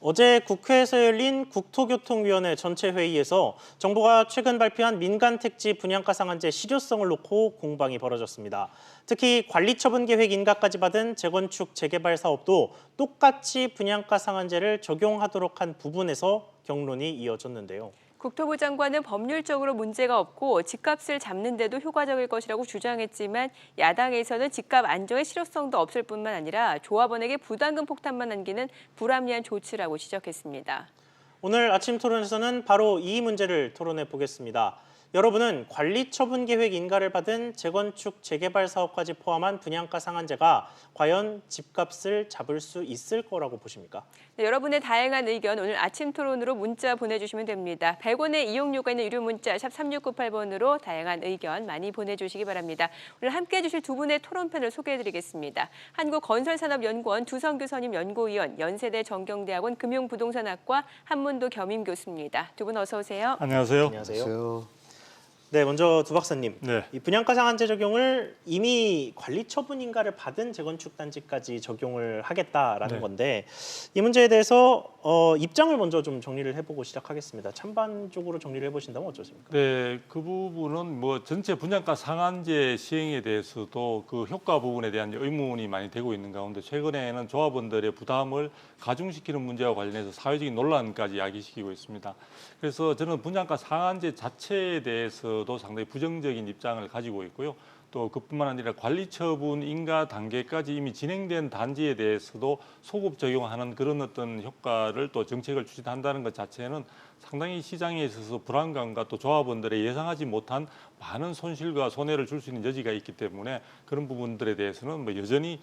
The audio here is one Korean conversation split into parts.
어제 국회에서 열린 국토교통위원회 전체 회의에서 정부가 최근 발표한 민간 택지 분양가 상한제 실효성을 놓고 공방이 벌어졌습니다. 특히 관리처분 계획 인가까지 받은 재건축 재개발 사업도 똑같이 분양가 상한제를 적용하도록 한 부분에서 경론이 이어졌는데요. 국토부 장관은 법률적으로 문제가 없고 집값을 잡는 데도 효과적일 것이라고 주장했지만 야당에서는 집값 안정의 실효성도 없을 뿐만 아니라 조합원에게 부담금 폭탄만 안기는 불합리한 조치라고 지적했습니다. 오늘 아침 토론에서는 바로 이 문제를 토론해 보겠습니다. 여러분은 관리처분 계획 인가를 받은 재건축 재개발 사업까지 포함한 분양가 상한제가 과연 집값을 잡을 수 있을 거라고 보십니까? 네, 여러분의 다양한 의견 오늘 아침 토론으로 문자 보내주시면 됩니다. 100원의 이용료가 있는 유료 문자 샵 3698번으로 다양한 의견 많이 보내주시기 바랍니다. 오늘 함께해 주실 두 분의 토론편을 소개해드리겠습니다. 한국건설산업연구원 두성규 선임 연구위원, 연세대 정경대학원 금융부동산학과 한문도 겸임교수입니다. 두 분 어서 오세요. 안녕하세요. 안녕하세요. 네, 먼저 두 박사님. 네. 이 분양가 상한제 적용을 이미 관리처분 인가를 받은 재건축 단지까지 적용을 하겠다라는 네. 건데 이 문제에 대해서 입장을 먼저 좀 정리를 해보고 시작하겠습니다. 찬반적으로 정리를 해보신다면 어쩌십니까? 네, 그 부분은 뭐 전체 분양가 상한제 시행에 대해서도 그 효과 부분에 대한 의문이 많이 되고 있는 가운데 최근에는 조합원들의 부담을 가중시키는 문제와 관련해서 사회적인 논란까지 야기시키고 있습니다. 그래서 저는 분양가 상한제 자체에 대해서도 상당히 부정적인 입장을 가지고 있고요. 또 그뿐만 아니라 관리처분 인가 단계까지 이미 진행된 단지에 대해서도 소급 적용하는 그런 어떤 효과를 또 정책을 추진한다는 것 자체는 상당히 시장에 있어서 불안감과 또 조합원들의 예상하지 못한 많은 손실과 손해를 줄 수 있는 여지가 있기 때문에 그런 부분들에 대해서는 뭐 여전히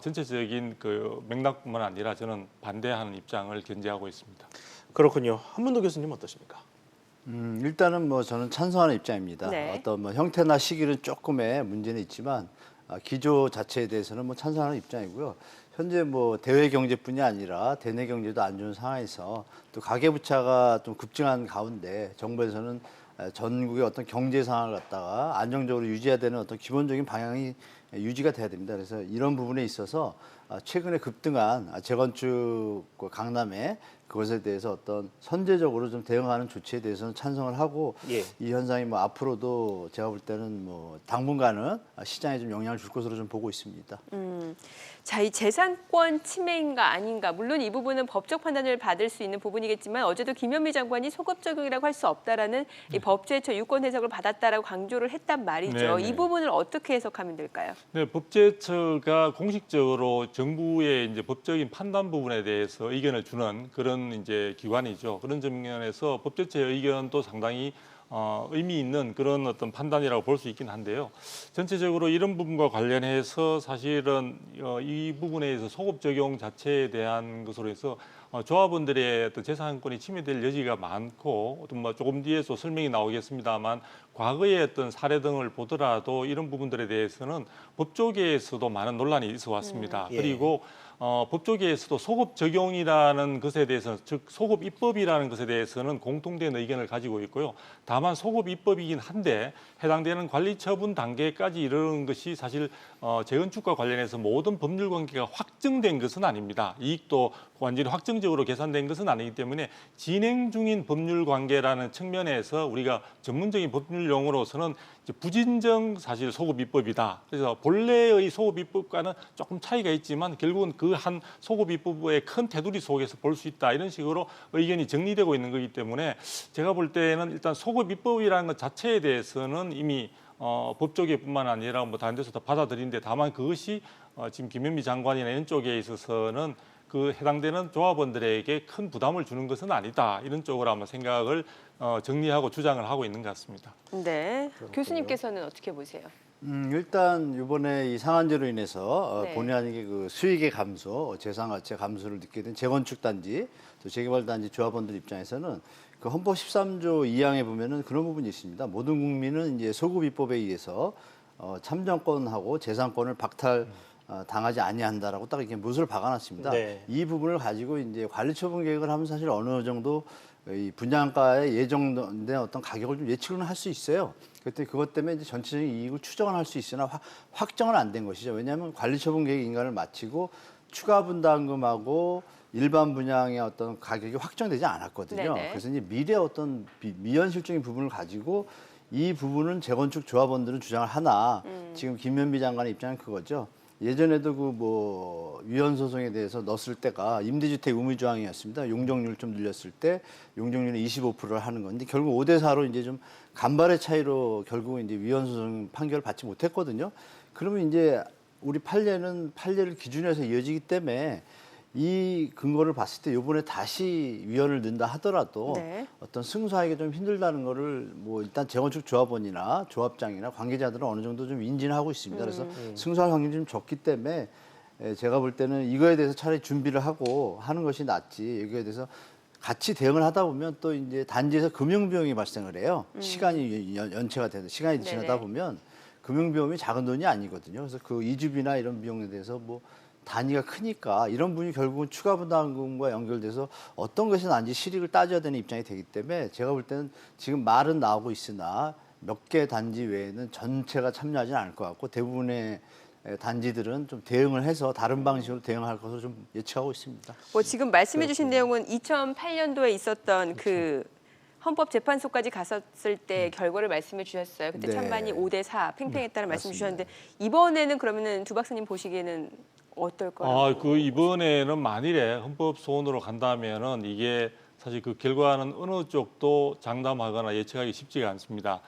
전체적인 그 맥락뿐만 아니라 저는 반대하는 입장을 견지하고 있습니다. 그렇군요. 한문도 교수님 어떠십니까? 일단은 뭐 저는 찬성하는 입장입니다. 네. 어떤 뭐 형태나 시기는 조금의 문제는 있지만 기조 자체에 대해서는 뭐 찬성하는 입장이고요. 현재 뭐 대외 경제뿐이 아니라 대내 경제도 안 좋은 상황에서 또 가계부채가 좀 급증한 가운데 정부에서는 전국의 어떤 경제 상황을 갖다가 안정적으로 유지해야 되는 어떤 기본적인 방향이 유지가 돼야 됩니다. 그래서 이런 부분에 있어서 최근에 급등한 재건축 강남에 그것에 대해서 어떤 선제적으로 좀 대응하는 조치에 대해서는 찬성을 하고 예. 이 현상이 뭐 앞으로도 제가 볼 때는 뭐 당분간은 시장에 좀 영향을 줄 것으로 좀 보고 있습니다. 자, 이 재산권 침해인가 아닌가, 물론 이 부분은 법적 판단을 받을 수 있는 부분이겠지만 어제도 김현미 장관이 소급 적용이라고 할 수 없다라는 이 법제처 유권 해석을 받았다라고 강조를 했단 말이죠. 네, 네. 이 부분을 어떻게 해석하면 될까요? 네, 법제처가 공식적으로 정부의 이제 법적인 판단 부분에 대해서 의견을 주는 그런 이제 기관이죠. 그런 측면에서 법제처의 의견도 상당히 의미 있는 그런 어떤 판단이라고 볼 수 있긴 한데요. 전체적으로 이런 부분과 관련해서 사실은 이 부분에 의해서 소급 적용 자체에 대한 것으로 해서 조합원들의 어떤 재산권이 침해될 여지가 많고 어떤 뭐 조금 뒤에서 설명이 나오겠습니다만 과거의 어떤 사례 등을 보더라도 이런 부분들에 대해서는 법조계에서도 많은 논란이 있어 왔습니다. 예. 그리고 법조계에서도 소급 적용이라는 것에 대해서는 즉 소급 입법이라는 것에 대해서는 공통된 의견을 가지고 있고요. 다만 소급 입법이긴 한데 해당되는 관리처분 단계까지 이르는 것이 사실 재건축과 관련해서 모든 법률 관계가 확정된 것은 아닙니다. 이익도 완전히 확정적으로 계산된 것은 아니기 때문에 진행 중인 법률 관계라는 측면에서 우리가 전문적인 법률 용어로서는 이제 부진정 사실 소급 입법이다. 그래서 본래의 소급 입법과는 조금 차이가 있지만 결국은 그 한 소급 입법의 큰 테두리 속에서 볼 수 있다. 이런 식으로 의견이 정리되고 있는 거기 때문에 제가 볼 때는 일단 소급 입법이라는 것 자체에 대해서는 이미 법조계뿐만 아니라 뭐 다른 데서도 받아들이는데 다만 그것이 지금 김현미 장관이나 이런 쪽에 있어서는 그 해당되는 조합원들에게 큰 부담을 주는 것은 아니다. 이런 쪽으로 아마 생각을 정리하고 주장을 하고 있는 것 같습니다. 네, 교수님께서는 어떻게 보세요? 일단 이번에 이 상한제로 인해서 네. 본의 아니게 그 수익의 감소, 재산 가치 감소를 느끼게 된 재건축 단지, 또 재개발 단지 조합원들 입장에서는 그 헌법 13조 2항에 보면은 그런 부분이 있습니다. 모든 국민은 이제 소급 입법에 의해서 참정권하고 재산권을 박탈 당하지 아니한다라고 딱 이렇게 못을 박아놨습니다. 네. 이 부분을 가지고 이제 관리처분 계획을 하면 사실 어느 정도 이 분양가에 예정된 어떤 가격을 좀 예측은 할 수 있어요. 그때 그것 때문에 이제 전체적인 이익을 추정은 할 수 있으나 확정은 안 된 것이죠. 왜냐하면 관리처분 계획 인가를 마치고 추가 분담금하고 일반 분양의 어떤 가격이 확정되지 않았거든요. 네네. 그래서 이제 미래 어떤 미현실적인 부분을 가지고 이 부분은 재건축 조합원들은 주장을 하나 지금 김현미 장관의 입장은 그거죠. 예전에도 그 뭐 위헌 소송에 대해서 넣었을 때가 임대주택 의무 조항이었습니다. 용적률 좀 늘렸을 때 용적률은 25%를 하는 건데 결국 5대 4로 이제 좀 간발의 차이로 결국 이제 위헌 소송 판결을 받지 못했거든요. 그러면 이제 우리 판례를 기준으로 해서 이어지기 때문에 이 근거를 봤을 때 이번에 다시 위헌을 넣는다 하더라도 네. 어떤 승소하기가 좀 힘들다는 거를 뭐 일단 재건축 조합원이나 조합장이나 관계자들은 어느 정도 좀 인지는 하고 있습니다. 그래서 승소할 확률이 좀 적기 때문에 제가 볼 때는 이거에 대해서 차라리 준비를 하고 하는 것이 낫지. 이거에 대해서 같이 대응을 하다 보면 또 이제 단지에서 금융 비용이 발생을 해요. 시간이 연체가 되는 시간이 네네. 지나다 보면 금융 비용이 작은 돈이 아니거든요. 그래서 그 이주비나 이런 비용에 대해서 뭐 단위가 크니까 이런 분이 결국은 추가 부담금과 연결돼서 어떤 것이 난지 실익을 따져야 되는 입장이 되기 때문에 제가 볼 때는 지금 말은 나오고 있으나 몇 개 단지 외에는 전체가 참여하지는 않을 것 같고 대부분의 단지들은 좀 대응을 해서 다른 방식으로 대응할 것으로 좀 예측하고 있습니다. 뭐 지금 말씀해주신 내용은 2008년도에 있었던 그 헌법재판소까지 갔었을 때 결과를 말씀해 주셨어요. 그때 네. 찬반이 5대 4 팽팽했다는 말씀 맞습니다. 주셨는데 이번에는 그러면은 두 박사님 보시기에는 어떨 거라고? 그 이번에는 만일에 헌법 소원으로 간다면은 이게 사실 그 결과는 어느 쪽도 장담하거나 예측하기 쉽지가 않습니다.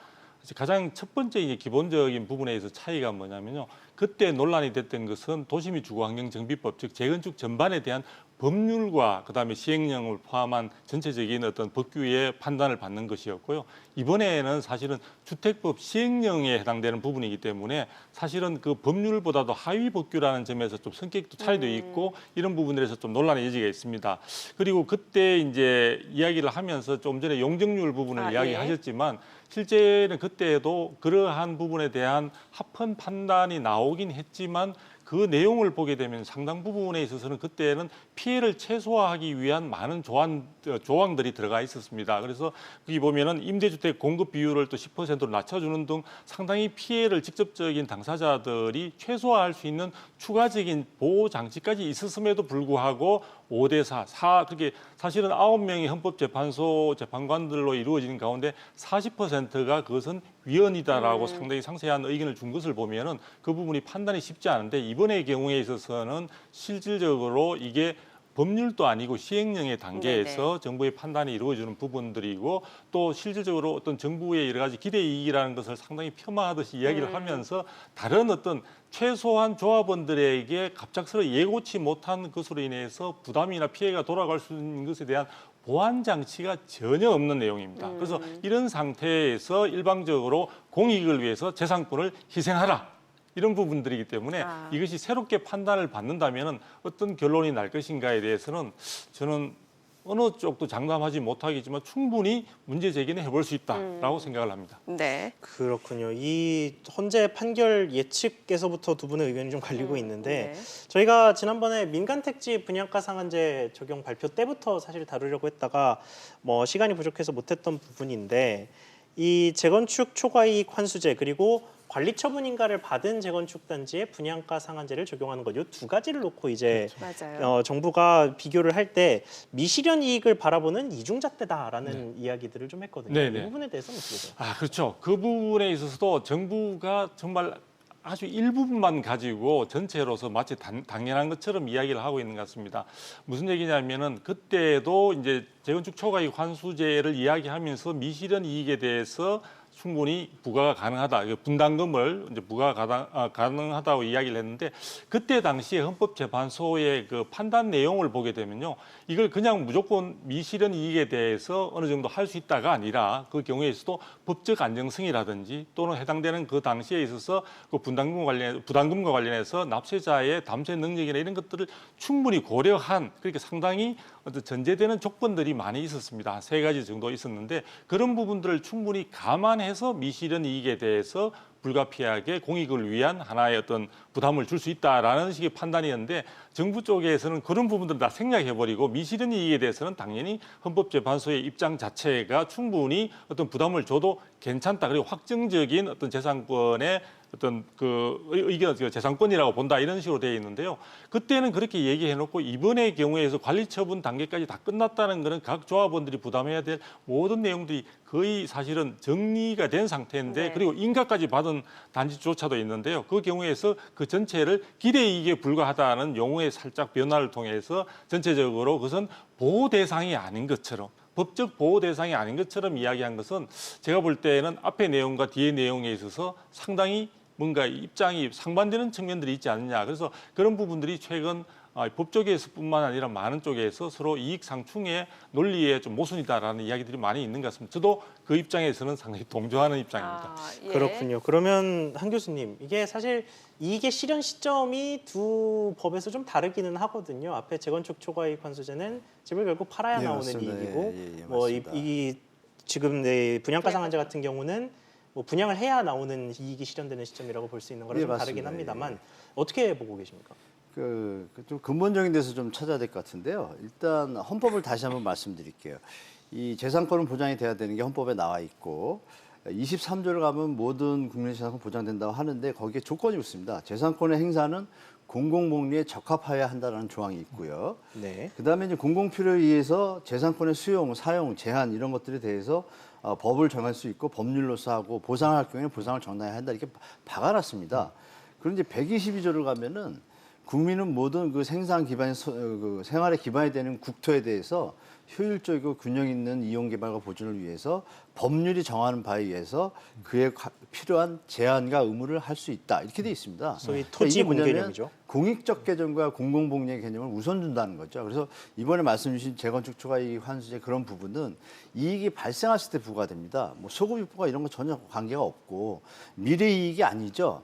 가장 첫 번째 이제 기본적인 부분에 있어서 차이가 뭐냐면요. 그때 논란이 됐던 것은 도시및 주거환경정비법, 즉 재건축 전반에 대한 법률과 그다음에 시행령을 포함한 전체적인 어떤 법규의 판단을 받는 것이었고요. 이번에는 사실은 주택법 시행령에 해당되는 부분이기 때문에 사실은 그 법률보다도 하위 법규라는 점에서 좀 성격도 차이도 있고 이런 부분들에서 좀 논란의 여지가 있습니다. 그리고 그때 이제 이야기를 하면서 좀 전에 용적률 부분을 이야기하셨지만 실제는 그때도 그러한 부분에 대한 합헌 판단이 나오긴 했지만 그 내용을 보게 되면 상당 부분에 있어서는 그때는 피해를 최소화하기 위한 많은 조항들이 들어가 있었습니다. 그래서 여기 보면은 임대주택 공급 비율을 또 10%로 낮춰주는 등 상당히 피해를 직접적인 당사자들이 최소화할 수 있는 추가적인 보호 장치까지 있었음에도 불구하고 5대 4 그렇게 사실은 9명의 헌법재판소 재판관들로 이루어지는 가운데 40%가 그것은 위헌이다라고 상당히 상세한 의견을 준 것을 보면은 그 부분이 판단이 쉽지 않은데 이번의 경우에 있어서는 실질적으로 이게 법률도 아니고 시행령의 단계에서 정부의 판단이 이루어지는 부분들이고 또 실질적으로 어떤 정부의 여러 가지 기대 이익이라는 것을 상당히 폄하하듯이 이야기를 하면서 다른 어떤 최소한 조합원들에게 갑작스레 예고치 못한 것으로 인해서 부담이나 피해가 돌아갈 수 있는 것에 대한 보완 장치가 전혀 없는 내용입니다. 그래서 이런 상태에서 일방적으로 공익을 위해서 재산권을 희생하라. 이런 부분들이기 때문에 이것이 새롭게 판단을 받는다면 어떤 결론이 날 것인가에 대해서는 저는 어느 쪽도 장담하지 못하겠지만 충분히 문제 제기는 해볼 수 있다라고 생각을 합니다. 네. 그렇군요. 이 헌재 판결 예측에서부터 두 분의 의견이 좀 갈리고 있는데 네. 저희가 지난번에 민간택지 분양가 상한제 적용 발표 때부터 사실 다루려고 했다가 뭐 시간이 부족해서 못했던 부분인데 이 재건축 초과이익 환수제 그리고 관리 처분인가를 받은 재건축 단지에 분양가 상한제를 적용하는 것 이 두 가지를 놓고 이제 맞아요. 정부가 비교를 할 때 미실현 이익을 바라보는 이중잣대다라는 이야기들을 좀 했거든요. 네네. 이 부분에 대해서는 어떻게 보세요? 그렇죠. 그 부분에 있어서도 정부가 정말 아주 일부분만 가지고 전체로서 마치 당연한 것처럼 이야기를 하고 있는 것 같습니다. 무슨 얘기냐면은 그때도 이제 재건축 초과이익 환수제를 이야기하면서 미실현 이익에 대해서 충분히 부과가 가능하다. 분담금을 이제 부과가 가능하다고 이야기를 했는데 그때 당시에 헌법재판소의 그 판단 내용을 보게 되면요, 이걸 그냥 무조건 미실현 이익에 대해서 어느 정도 할 수 있다가 아니라 그 경우에서도 법적 안정성이라든지 또는 해당되는 그 당시에 있어서 그 부담금과 관련해서 납세자의 담세 능력이나 이런 것들을 충분히 고려한 그렇게 상당히 어떤 전제되는 조건들이 많이 있었습니다. 한 3가지 정도 있었는데 그런 부분들을 충분히 감안해서 미실현 이익에 대해서 불가피하게 공익을 위한 하나의 어떤 부담을 줄 수 있다라는 식의 판단이었는데 정부 쪽에서는 그런 부분들을 다 생략해버리고 미실현 이익에 대해서는 당연히 헌법재판소의 입장 자체가 충분히 어떤 부담을 줘도 괜찮다. 그리고 확정적인 어떤 재산권의 어떤 그 의견, 재산권이라고 본다 이런 식으로 되어 있는데요. 그때는 그렇게 얘기해놓고 이번의 경우에서 관리처분 단계까지 다 끝났다는 것은 각 조합원들이 부담해야 될 모든 내용들이 거의 사실은 정리가 된 상태인데 네. 그리고 인가까지 받은 단지조차도 있는데요. 그 경우에서 그 전체를 기대이익에 불과하다는 용어의 살짝 변화를 통해서 전체적으로 그것은 보호 대상이 아닌 것처럼 법적 보호 대상이 아닌 것처럼 이야기한 것은 제가 볼 때는 앞의 내용과 뒤의 내용에 있어서 상당히 뭔가 입장이 상반되는 측면들이 있지 않느냐. 그래서 그런 부분들이 최근 법조계에서뿐만 아니라 많은 쪽에서 서로 이익 상충의 논리에 좀 모순이다라는 이야기들이 많이 있는 것 같습니다. 저도 그 입장에서는 상당히 동조하는 입장입니다. 예. 그렇군요. 그러면 한 교수님, 이게 사실 이익의 실현 시점이 두 법에서 좀 다르기는 하거든요. 앞에 재건축 초과이익 환수제는 집을 결국 팔아야 예, 나오는 맞습니다. 이익이고, 예, 뭐 맞습니다. 이 지금 분양가 상한제 같은 경우는 뭐 분양을 해야 나오는 이익이 실현되는 시점이라고 볼 수 있는 거라 예, 좀 다르긴 맞습니다. 합니다만 예. 어떻게 보고 계십니까? 좀 근본적인 데서 좀 찾아야 될 것 같은데요. 일단 헌법을 다시 한번 말씀드릴게요. 이 재산권은 보장이 돼야 되는 게 헌법에 나와 있고 23조를 가면 모든 국민 재산권 보장된다고 하는데 거기에 조건이 있습니다. 재산권의 행사는 공공복리에 적합하여야 한다는 조항이 있고요. 네. 그다음에 이제 공공필요에 의해서 재산권의 수용, 사용, 제한 이런 것들에 대해서 법을 정할 수 있고 법률로서 하고 보상할 경우에는 보상을 정당히 한다 이렇게 박아놨습니다. 그런데 122조를 가면은 국민은 모든 그 생산 기반 그 생활에 기반이 되는 국토에 대해서 효율적이고 균형 있는 이용 개발과 보존을 위해서 법률이 정하는 바에 의해서 그에 필요한 제한과 의무를 할 수 있다 이렇게 돼 있습니다. 소위 그러니까 토지 이게 뭐냐면 공개념이죠. 공익적 개념과 공공복리의 개념을 우선 준다는 거죠. 그래서 이번에 말씀 주신 재건축 초과이익 환수제 그런 부분은 이익이 발생했을 때 부과됩니다. 뭐 소급 유포가 이런 거 전혀 관계가 없고 미래 이익이 아니죠.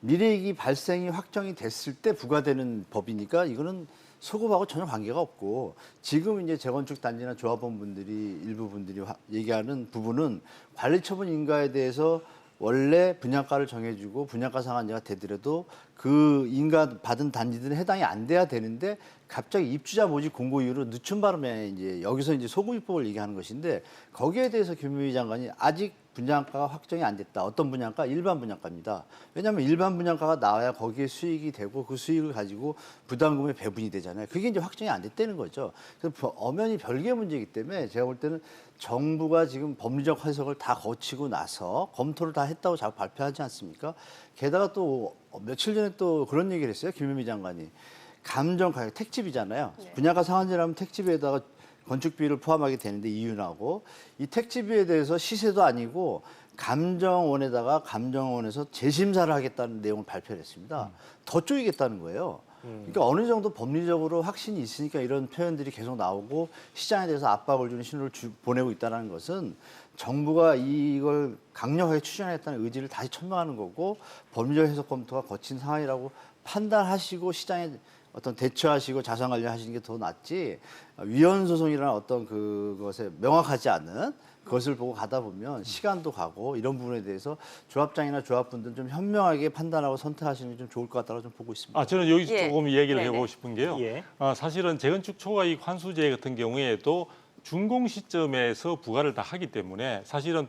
미래이익이 발생이 확정이 됐을 때 부과되는 법이니까 이거는 소급하고 전혀 관계가 없고 지금 이제 재건축 단지나 조합원 분들이 일부 분들이 얘기하는 부분은 관리처분 인가에 대해서 원래 분양가를 정해주고 분양가 상한제가 되더라도 그 인가 받은 단지들은 해당이 안 돼야 되는데 갑자기 입주자 모집 공고 이후로 늦춘 바람에 이제 여기서 이제 소급 입법을 얘기하는 것인데 거기에 대해서 김유미 장관이 아직 분양가가 확정이 안 됐다. 어떤 분양가? 일반 분양가입니다. 왜냐하면 일반 분양가가 나와야 거기에 수익이 되고 그 수익을 가지고 부담금에 배분이 되잖아요. 그게 이제 확정이 안 됐다는 거죠. 그래서 엄연히 별개의 문제이기 때문에 제가 볼 때는 정부가 지금 법리적 해석을 다 거치고 나서 검토를 다 했다고 자꾸 발표하지 않습니까? 게다가 또 며칠 전에 또 그런 얘기를 했어요. 김유미 장관이. 감정 가격, 택지비잖아요. 네. 분양가 상한제라면 택지비에다가 건축비를 포함하게 되는데 이윤하고 이 택지비에 대해서 시세도 아니고 감정원에다가 감정원에서 재심사를 하겠다는 내용을 발표를 했습니다. 더 쪼이겠다는 거예요. 그러니까 어느 정도 법리적으로 확신이 있으니까 이런 표현들이 계속 나오고 시장에 대해서 압박을 주는 신호를 보내고 있다는 것은 정부가 이걸 강력하게 추진하겠다는 의지를 다시 천명하는 거고 법리적 해석 검토가 거친 상황이라고 판단하시고 시장에 어떤 대처하시고 자산 관리하시는 게 더 낫지 위헌 소송이라는 어떤 그것에 명확하지 않은 그것을 보고 가다 보면 시간도 가고 이런 부분에 대해서 조합장이나 조합분들 좀 현명하게 판단하고 선택하시는 게 좀 좋을 것 같다고 좀 보고 있습니다. 저는 여기 예. 조금 얘기를 네네. 해보고 싶은 게요. 예. 사실은 재건축 초과이익 환수제 같은 경우에도 준공 시점에서 부과를 다 하기 때문에 사실은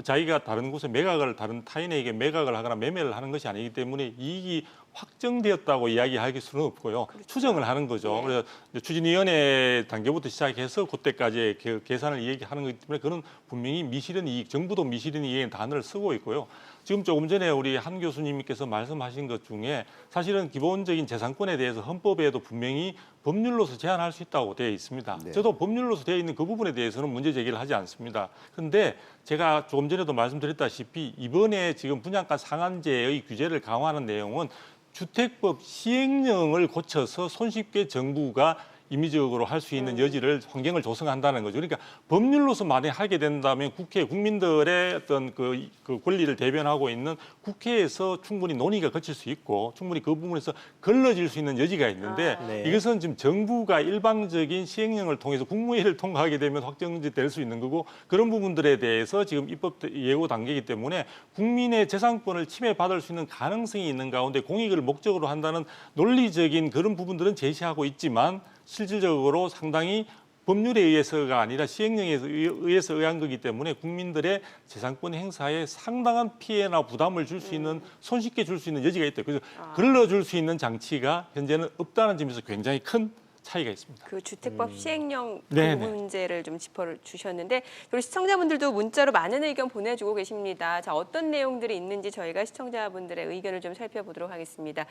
자기가 다른 곳에 매각을 다른 타인에게 매각을 하거나 매매를 하는 것이 아니기 때문에 이익이 확정되었다고 이야기할 수는 없고요. 추정을 하는 거죠. 예. 그래서 추진위원회 단계부터 시작해서 그때까지 계산을 얘기하는 거기 때문에 그는 분명히 미실현 이익, 정부도 미실현 이익의 단어를 쓰고 있고요. 지금 조금 전에 우리 한 교수님께서 말씀하신 것 중에 사실은 기본적인 재산권에 대해서 헌법에도 분명히 법률로서 제한할 수 있다고 되어 있습니다. 네. 저도 법률로서 되어 있는 그 부분에 대해서는 문제 제기를 하지 않습니다. 그런데 제가 조금 전에도 말씀드렸다시피 이번에 지금 분양가 상한제의 규제를 강화하는 내용은 주택법 시행령을 고쳐서 손쉽게 정부가 임의적으로 할 수 있는 여지를 환경을 조성한다는 거죠. 그러니까 법률로서 만약 하게 된다면 국민들의 어떤 그 권리를 대변하고 있는 국회에서 충분히 논의가 거칠 수 있고 충분히 그 부분에서 걸러질 수 있는 여지가 있는데 네. 이것은 지금 정부가 일방적인 시행령을 통해서 국무회의를 통과하게 되면 확정될 수 있는 거고 그런 부분들에 대해서 지금 입법 예고 단계이기 때문에 국민의 재산권을 침해받을 수 있는 가능성이 있는 가운데 공익을 목적으로 한다는 논리적인 그런 부분들은 제시하고 있지만 실질적으로 상당히 법률에 의해서가 아니라 시행령에 의해서 의한 거기 때문에 국민들의 재산권 행사에 상당한 피해나 부담을 줄 수 있는 손쉽게 줄 수 있는 여지가 있다. 그래서 걸러줄 수 있는 장치가 현재는 없다는 점에서 굉장히 큰 차이가 있습니다. 그 주택법 시행령 그 네네. 문제를 좀 짚어주셨는데 우리 시청자분들도 문자로 많은 의견 보내주고 계십니다. 자, 어떤 내용들이 있는지 저희가 시청자분들의 의견을 좀 살펴보도록 하겠습니다.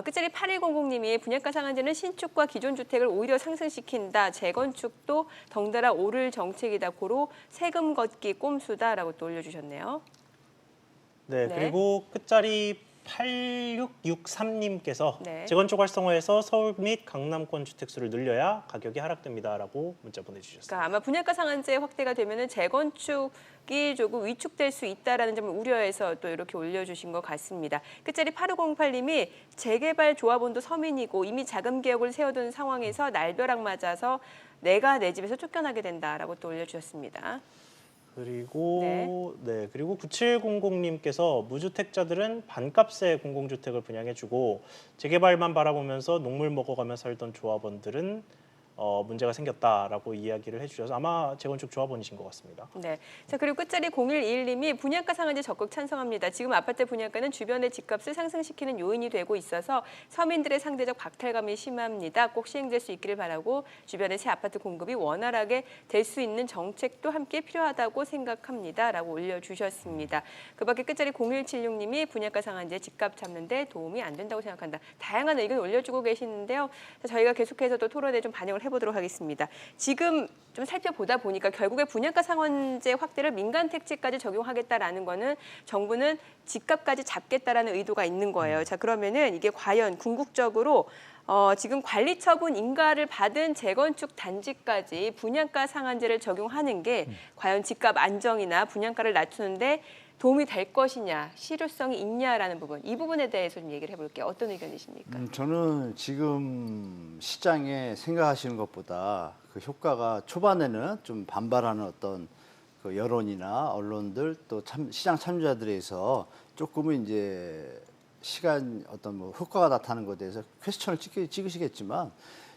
끝자리 8100님이 분양가 상한제는 신축과 기존 주택을 오히려 상승시킨다. 재건축도 덩달아 오를 정책이다. 고로 세금 걷기 꼼수다라고 또 올려주셨네요. 네, 네. 그리고 끝자리 8663님께서 네. 재건축 활성화해서 서울 및 강남권 주택수를 늘려야 가격이 하락됩니다라고 문자 보내주셨습니다. 그러니까 아마 분양가 상한제 확대가 되면은 재건축이 조금 위축될 수 있다라는 점을 우려해서 또 이렇게 올려주신 것 같습니다. 끝자리 8508님이 재개발 조합원도 서민이고 이미 자금 개혁을 세워둔 상황에서 날벼락 맞아서 내가 내 집에서 쫓겨나게 된다라고 또 올려주셨습니다. 그리고 그리고 9700님께서 무주택자들은 반값에 공공주택을 분양해주고 재개발만 바라보면서 녹물 먹어가며 살던 조합원들은 문제가 생겼다라고 이야기를 해주셔서 아마 재건축 조합원이신 것 같습니다. 네. 자, 그리고 끝자리 0121님이 분양가 상한제 적극 찬성합니다. 지금 아파트 분양가는 주변의 집값을 상승시키는 요인이 되고 있어서 서민들의 상대적 박탈감이 심합니다. 꼭 시행될 수 있기를 바라고 주변의 새 아파트 공급이 원활하게 될 수 있는 정책도 함께 필요하다고 생각합니다라고 올려주셨습니다. 그밖에 끝자리 0176님이 분양가 상한제 집값 잡는 데 도움이 안 된다고 생각한다. 다양한 의견 올려주고 계시는데요. 자, 저희가 계속해서 또 토론에 좀 반영을 해보도록 하겠습니다. 지금 좀 살펴보다 보니까 결국에 분양가 상한제 확대를 민간 택지까지 적용하겠다라는 거는 정부는 집값까지 잡겠다라는 의도가 있는 거예요. 자, 그러면은 이게 과연 궁극적으로 지금 관리처분 인가를 받은 재건축 단지까지 분양가 상한제를 적용하는 게 과연 집값 안정이나 분양가를 낮추는데 도움이 될 것이냐, 실효성이 있냐라는 부분, 이 부분에 대해서 좀 얘기를 해볼게요. 어떤 의견이십니까? 저는 지금 시장에 생각하시는 것보다 그 효과가 초반에는 좀 반발하는 어떤 그 여론이나 언론들 또 시장 참여자들에서 조금은 이제 시간 어떤 뭐 효과가 나타나는 것에 대해서 퀘스천을 찍으시겠지만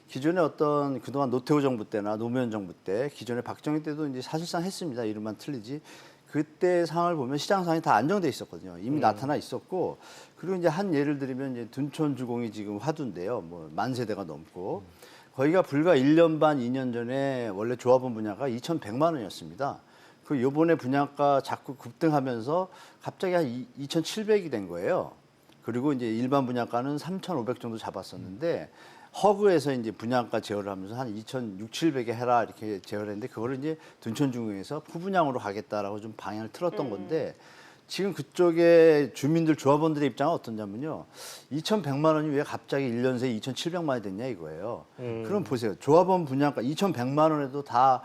기존의 어떤 그동안 노태우 정부 때나 노무현 정부 때 기존의 박정희 때도 이제 사실상 했습니다. 이름만 틀리지. 그때 상황을 보면 시장 상황이 다 안정돼 있었거든요. 이미 나타나 있었고 그리고 이제 한 예를 들면 이제 둔촌 주공이 지금 화두인데요. 뭐 만 세대가 넘고 거기가 불과 1년 반, 2년 전에 원래 조합원 분양가 2,100만 원이었습니다. 그 요번에 분양가 자꾸 급등하면서 갑자기 한 2,700이 된 거예요. 그리고 이제 일반 분양가는 3,500 정도 잡았었는데 허그에서 이제 분양가 제어를 하면서 한 2,600, 700에 해라 이렇게 제어를 했는데 그거를 이제 둔촌중공에서 후분양으로 가겠다라고 좀 방향을 틀었던 건데 지금 그쪽에 주민들 조합원들의 입장은 어떠냐면요. 2,100만 원이 왜 갑자기 1년 새에 2,700만 원이 됐냐 이거예요. 그럼 보세요. 조합원 분양가 2,100만 원에도 다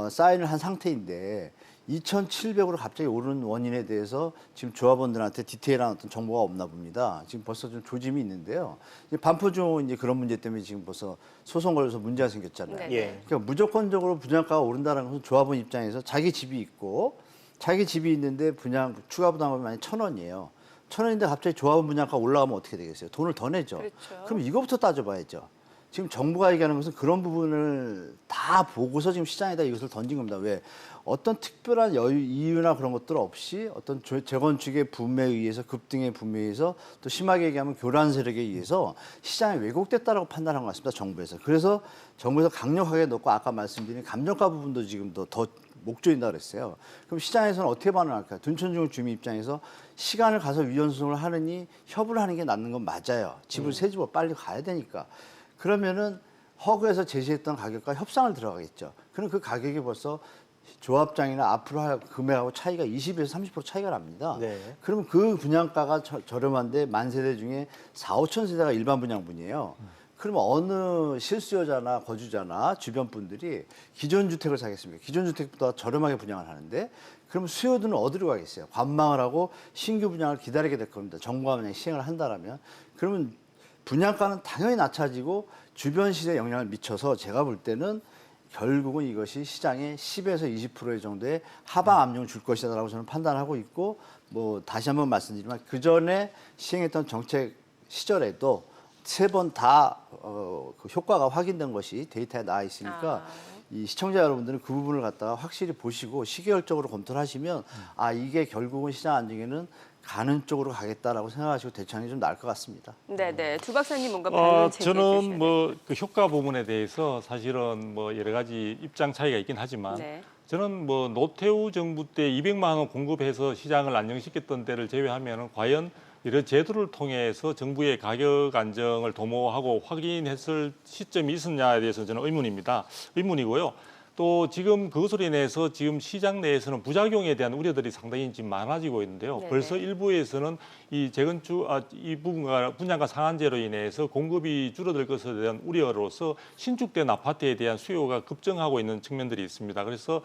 사인을 한 상태인데 2,700으로 갑자기 오르는 원인에 대해서 지금 조합원들한테 디테일한 어떤 정보가 없나 봅니다. 지금 벌써 좀 조짐이 있는데요. 반포주 이제 그런 문제 때문에 지금 벌써 소송 걸려서 문제가 생겼잖아요. 네. 예. 그러니까 무조건적으로 분양가가 오른다는 것은 조합원 입장에서 자기 집이 있고 자기 집이 있는데 분양 추가 부담금이 만약 1,000원이에요. 1,000원인데 갑자기 조합원 분양가 올라가면 어떻게 되겠어요? 돈을 더 내죠. 그렇죠. 그럼 이거부터 따져봐야죠. 지금 정부가 얘기하는 것은 그런 부분을 다 보고서 지금 시장에다 이것을 던진 겁니다. 왜? 어떤 특별한 이유나 그런 것들 없이 어떤 재건축의 붐에 의해서 급등의 붐에 의해서 또 심하게 얘기하면 교란 세력에 의해서 시장이 왜곡됐다라고 판단한 것 같습니다. 정부에서. 그래서 정부에서 강력하게 넣고 아까 말씀드린 감정가 부분도 지금 더 목조인다 그랬어요. 그럼 시장에서는 어떻게 반응할까요? 둔촌중 주민 입장에서 시간을 가서 위헌소송을 하느니 협의를 하는 게 낫는 건 맞아요. 집을 새 집으로 빨리 가야 되니까. 그러면은 허그에서 제시했던 가격과 협상을 들어가겠죠. 그럼 그 가격이 벌써 조합장이나 앞으로 할 금액하고 차이가 20에서 30% 차이가 납니다. 네. 그러면 그 분양가가 저렴한데 만 세대 중에 4, 5천 세대가 일반 분양분이에요. 그러면 어느 실수요자나 거주자나 주변 분들이 기존 주택을 사겠습니까? 기존 주택보다 저렴하게 분양을 하는데 그러면 수요들은 어디로 가겠어요? 관망을 하고 신규 분양을 기다리게 될 겁니다. 정부가 만약 시행을 한다라면 그러면 분양가는 당연히 낮아지고 주변 시세에 영향을 미쳐서 제가 볼 때는 결국은 이것이 시장에 10에서 20% 정도의 하방 압력을 줄 것이다라고 저는 판단하고 있고 뭐 다시 한번 말씀드리지만 그 전에 시행했던 정책 시절에도 세 번 다 그 효과가 확인된 것이 데이터에 나와 있으니까 이 시청자 여러분들은 그 부분을 갖다가 확실히 보시고 시계열적으로 검토를 하시면 아 이게 결국은 시장 안정에는 가는 쪽으로 가겠다라고 생각하시고 대처하는 게 좀 나을 것 같습니다. 네네. 두 박사님 뭔가 반론 제기해 저는 주셔야 뭐 그 효과 부분에 대해서 사실은 뭐 여러 가지 입장 차이가 있긴 하지만 네. 저는 뭐 노태우 정부 때 200만 원 공급해서 시장을 안정시켰던 때를 제외하면은 과연 이런 제도를 통해서 정부의 가격 안정을 도모하고 확인했을 시점이 있었냐에 대해서 저는 의문이고요. 또 지금 그것으로 인해서 지금 시장 내에서는 부작용에 대한 우려들이 상당히 지금 많아지고 있는데요. 네네. 벌써 일부에서는 이 재건축 이 부분과 분양가 상한제로 인해서 공급이 줄어들 것에 대한 우려로서 신축된 아파트에 대한 수요가 급증하고 있는 측면들이 있습니다. 그래서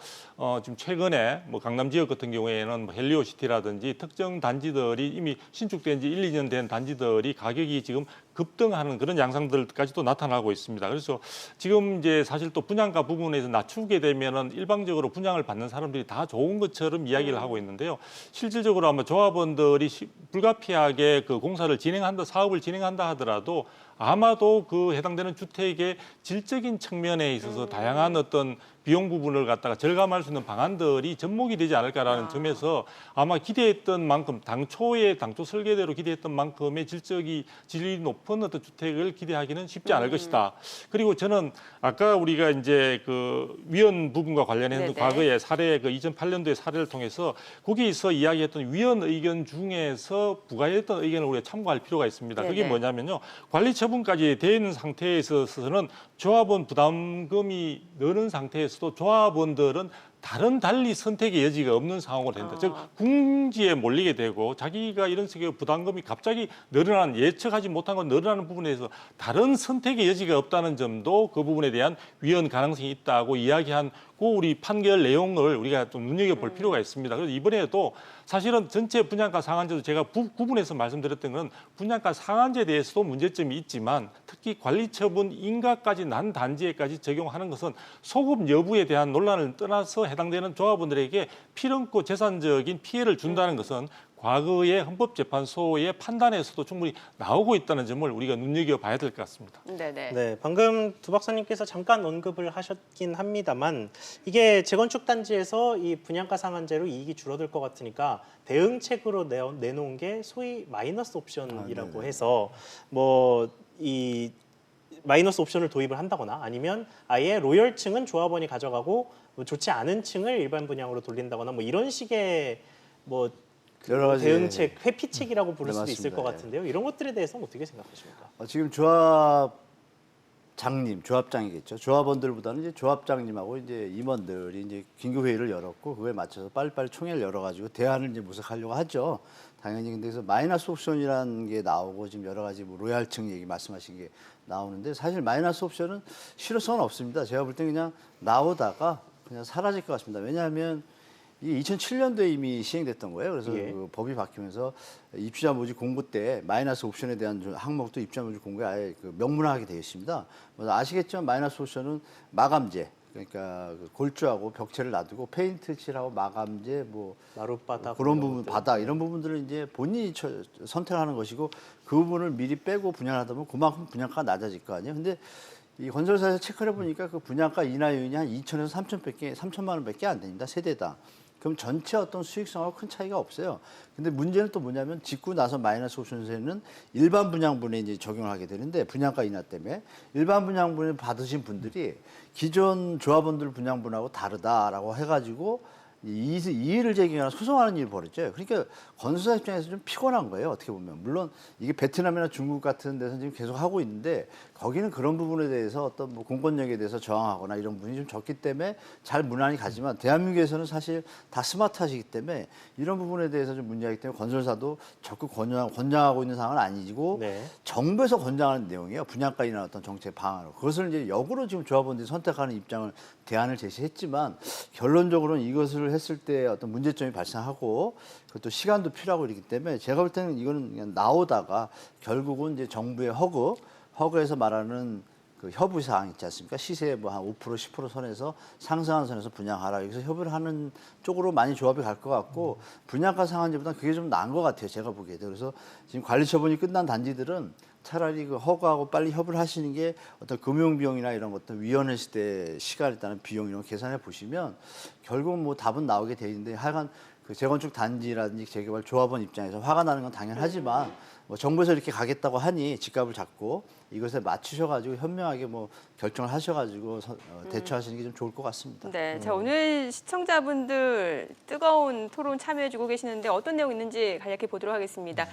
지금 최근에 뭐 강남 지역 같은 경우에는 뭐 헬리오시티라든지 특정 단지들이 이미 신축된 지 1, 2년 된 단지들이 가격이 지금 급등하는 그런 양상들까지도 나타나고 있습니다. 그래서 지금 이제 사실 또 분양가 부분에서 낮추게 되면은 일방적으로 분양을 받는 사람들이 다 좋은 것처럼 이야기를 하고 있는데요. 실질적으로 아마 조합원들이 불가피하게 그 공사를 진행한다, 사업을 진행한다 하더라도 아마도 그 해당되는 주택의 질적인 측면에 있어서 다양한 어떤 비용 부분을 갖다가 절감할 수 있는 방안들이 접목이 되지 않을까라는 점에서 아마 기대했던 만큼 당초 설계대로 기대했던 만큼의 질이 높은 어떤 주택을 기대하기는 쉽지 않을 것이다. 그리고 저는 아까 우리가 이제 그 위헌 부분과 관련해서 네네. 과거의 사례 그 2008년도의 사례를 통해서 거기에서 이야기했던 위헌 의견 중에서 부과했던 의견을 우리가 참고할 필요가 있습니다. 그게 네네. 뭐냐면요. 관리 처분까지 돼 있는 상태에 있어서는 조합원 부담금이 느는 상태에서도 조합원들은 달리 선택의 여지가 없는 상황으로 된다. 즉 궁지에 몰리게 되고 자기가 이런 식의 부담금이 갑자기 예측하지 못한 건 늘어나는 부분에서 다른 선택의 여지가 없다는 점도 그 부분에 대한 위헌 가능성이 있다고 이야기한 우리 판결 내용을 우리가 좀 눈여겨볼 필요가 있습니다. 그래서 이번에도 사실은 전체 분양가 상한제도 제가 구분해서 말씀드렸던 건 분양가 상한제에 대해서도 문제점이 있지만 특히 관리처분 인가까지 난 단지에까지 적용하는 것은 소급 여부에 대한 논란을 떠나서 해당되는 조합원들에게 필연코 재산적인 피해를 준다는 것은 과거의 헌법재판소의 판단에서도 충분히 나오고 있다는 점을 우리가 눈여겨봐야 될 것 같습니다. 네네. 네, 방금 두 박사님께서 잠깐 언급을 하셨긴 합니다만 이게 재건축 단지에서 이 분양가 상한제로 이익이 줄어들 것 같으니까 대응책으로 내놓은 게 소위 마이너스 옵션이라고 해서 뭐 이 마이너스 옵션을 도입을 한다거나 아니면 아예 로열층은 조합원이 가져가고 뭐 좋지 않은 층을 일반 분양으로 돌린다거나 뭐 이런 식의 뭐 여러 가지 대응책, 회피책이라고 부를 네, 수도 있을 것 맞습니다. 같은데요. 이런 것들에 대해서는 어떻게 생각하십니까? 지금 조합장이겠죠. 조합원들보다는 이제 조합장님하고 이제 임원들이 이제 긴급 회의를 열었고 그거에 맞춰서 빨리빨리 총회를 열어가지고 대안을 이제 모색하려고 하죠. 당연히 근데 그래서 마이너스 옵션이라는 게 나오고 지금 여러 가지 뭐 로얄층 얘기 말씀하신 게 나오는데 사실 마이너스 옵션은 실효성은 없습니다. 제가 볼 때 그냥 나오다가 그냥 사라질 것 같습니다. 왜냐하면 이 2007년도에 이미 시행됐던 거예요. 그래서 예. 그 법이 바뀌면서 입주자 모집 공고 때 마이너스 옵션에 대한 항목도 입주자 모집 공고에 아예 그 명문화하게 되어 있습니다. 아시겠지만 마이너스 옵션은 마감재, 그러니까 그 골조하고 벽체를 놔두고 페인트 칠하고 마감재 뭐 마룻바닥 그런 이런 부분, 것들. 바닥 이런 부분들을 이제 본인이 선택하는 것이고 그 부분을 미리 빼고 분양을 하다 보면 그만큼 분양가가 낮아질 거 아니에요. 근데 이 건설사에서 체크를 해보니까 그 분양가 인하 요인이 한 2천에서 3천만 원밖에 안 됩니다. 세대당. 그럼 전체 어떤 수익성하고 큰 차이가 없어요. 근데 문제는 또 뭐냐면 짓고 나서 마이너스 옵션세는 일반 분양분에 이제 적용을 하게 되는데 분양가 인하 때문에 일반 분양분을 받으신 분들이 기존 조합원들 분양분하고 다르다라고 해가지고 이의를 제기하거나 소송하는 일이 벌어져요. 그러니까 건설사 입장에서 좀 피곤한 거예요. 어떻게 보면. 물론 이게 베트남이나 중국 같은 데서 지금 계속 하고 있는데 거기는 그런 부분에 대해서 어떤 뭐 공권력에 대해서 저항하거나 이런 부분이 좀 적기 때문에 잘 무난히 가지만 대한민국에서는 사실 다 스마트하시기 때문에 이런 부분에 대해서 좀 문제가 있기 때문에 건설사도 적극 권장하고 있는 상황은 아니고 네. 정부에서 권장하는 내용이에요. 분양가 인하 어떤 정책 방안으로. 그것을 이제 역으로 지금 조합원들이 선택하는 입장을 대안을 제시했지만 결론적으로는 이것을 했을 때 어떤 문제점이 발생하고 그것도 시간도 필요하고 이렇기 때문에 제가 볼 때는 이거는 그냥 나오다가 결국은 이제 정부의 허그에서 말하는 그 협의 사항 있지 않습니까? 시세 뭐 한 5% 10% 선에서 상승하는 선에서 분양하라. 여기서 협의를 하는 쪽으로 많이 조합이 갈 것 같고 분양가 상한제보다 그게 좀 나은 것 같아요. 제가 보기에도. 그래서 지금 관리 처분이 끝난 단지들은 차라리 그 허가하고 빨리 협의를 하시는 게 어떤 금융 비용이나 이런 것들 위원회 때 시간에 따른 비용 이런 거 계산해 보시면 결국 뭐 답은 나오게 돼 있는데 하여간 그 재건축 단지라든지 재개발 조합원 입장에서 화가 나는 건 당연하지만 뭐 정부에서 이렇게 가겠다고 하니 집값을 잡고 이것에 맞추셔가지고 현명하게 뭐 결정을 하셔가지고 대처하시는 게 좀 좋을 것 같습니다. 네, 자 오늘 시청자분들 뜨거운 토론 참여해주고 계시는데 어떤 내용 있는지 간략히 보도록 하겠습니다.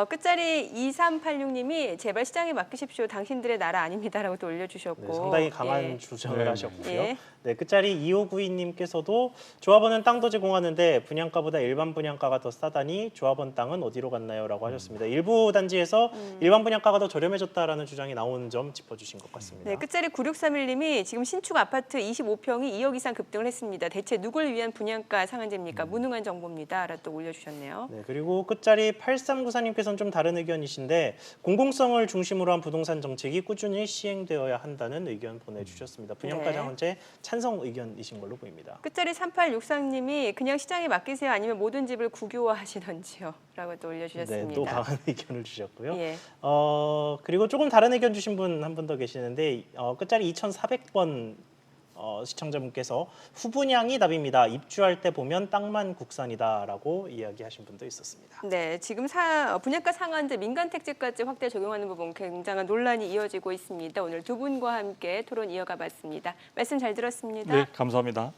끝자리 2386님이 제발 시장에 맡기십시오. 당신들의 나라 아닙니다라고 또 올려주셨고 네, 상당히 강한 예. 주장을 하셨고요. 예. 네, 끝자리 2592님께서도 조합원은 땅도 제공하는데 분양가보다 일반 분양가가 더 싸다니 조합원 땅은 어디로 갔나요? 라고 하셨습니다. 일부 단지에서 일반 분양가가 더 저렴해졌다라는 주장이 나온 점 짚어주신 것 같습니다. 네, 끝자리 9631님이 지금 신축 아파트 25평이 2억 이상 급등을 했습니다. 대체 누굴 위한 분양가 상한제입니까? 무능한 정보입니다. 라고 또 올려주셨네요. 네, 그리고 끝자리 8394님께서는 좀 다른 의견이신데 공공성을 중심으로 한 부동산 정책이 꾸준히 시행되어야 한다는 의견 보내주셨습니다. 분양가 네. 상한제 찬성 의견이신 걸로 보입니다. 끝자리 3863님이 그냥 시장에 맡기세요. 아니면 모든 집을 국유화하시던지요. 라고 또 올려주셨습니다. 네, 또 강한 의견을 주셨고요. 예. 그리고 조금 다른 의견 주신 분 한 분 더 계시는데 끝자리 2400번 시청자분께서 후분양이 답입니다. 입주할 때 보면 땅만 국산이다라고 이야기하신 분도 있었습니다. 네, 지금 분양가 상한제 민간 택지까지 확대 적용하는 부분 굉장한 논란이 이어지고 있습니다. 오늘 두 분과 함께 토론 이어가 봤습니다. 말씀 잘 들었습니다. 네, 감사합니다.